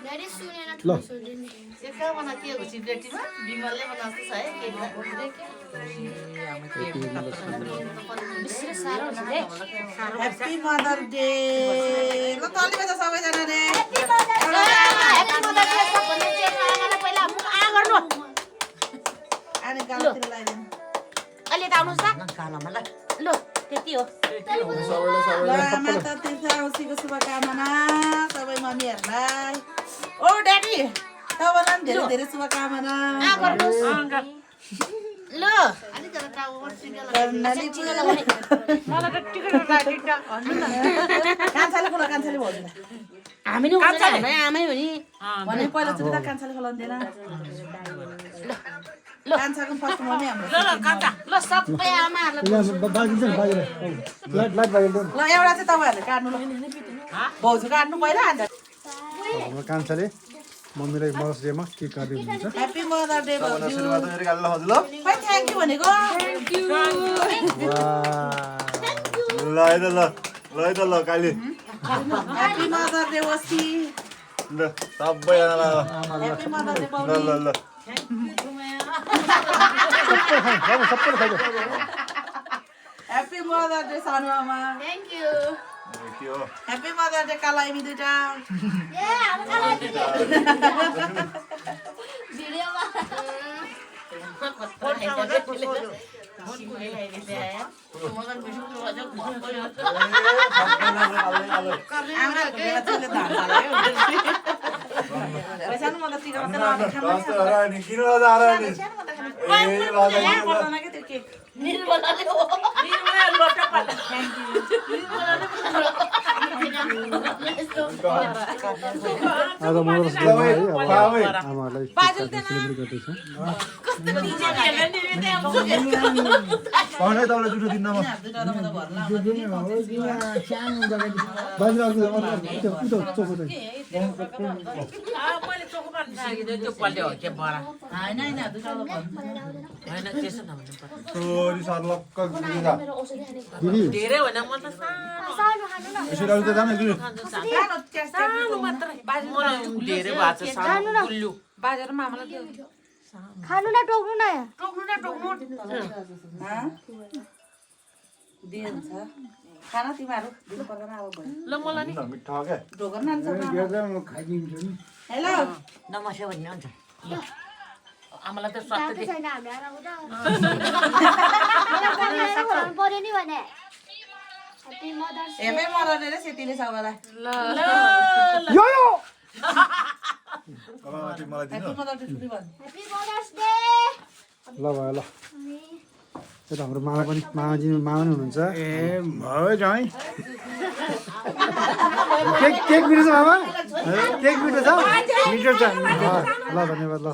ल happy mother day ल ताली बजा सबैजनाले अनि गाउँतिर लगाइदिनु ल माता तीर्थ औँसीको शुभकामना सबै मम्मीहरूलाई ओ ड्याडी तपाईँलाई पनि धेरै धेरै शुभकामना कान्छाले खोला कान्छाले भन्दैन हामी आमै हो नि भने पहिलोचोटि त कान्छाले खोलाउँदैन कान्छाको फर्स्ट मम्मी हाम्रो सबै आमाहरूलाई बाजिन्छ नि बाहिर लाइट बाहिर ल एउटा चाहिँ तपाईँहरूले काट्नु ल भाउजू काट्नु पहिला अन्त हाम्रो कान्छाले मम्मीलाई मदर्स डेमा केक काटिदिनुहुन्छ ह्याप्पी मदर डे भाउजू आशीर्वाद गरे गाल्नु हजुर खै थ्याङ्क यू भनेको ल है त ल काली ह्याप्पी मदर डे वसी ल सबैजनालाई ह्याप्पी मदर डे ल बाउली ल ल सबैले खाइदियो ह्याप्पी मदर डे सानो आमा के हो ह्याप्पी मदर डे कालाइमी दुइटा आमाहरूको बेला चाहिँ उसले धान हाल्यो पैसा म त टिका मात्रै लगाएर खानु नि किन लजारा नि पर्दैन क्या त्यो केक आज मदर्स डेमा है अब आमाहरूलाई सेलिब्रेट गर्दैछ पाउने तपाईँलाई जुठो दिन नमा दुइटा त म त भर्ला बाहिर उता चोखो चाहिँ होइन होइन दुइटा त भर्नु छोरी सर्लक्क दिदा दिदी यसरी अरु त जाने दिदी खानु न टोक्नु न दिन्छ खाना तिमीहरू दिनु पर्दैन अब भयो मिठा के ढोकर नान्छ हेलो नमस्ते भन्ने हुन्छ छैन हाम्रो आमाको त पर्यो नि भने ह्याप्पी मदर्स हेपै मरने रे सेतीले सबैलाई यो यो अब मलाई दिनु ह्याप्पी मदर डे छुट्टी भन् ह्याप्पी मदर्स डे ल भयो ल यो त हाम्रो मामा पनि मामा पनि हुनुहुन्छ भयो जाई केक मिठो छ मामा केक मिठो छ मिठो छ ल धन्यवाद ल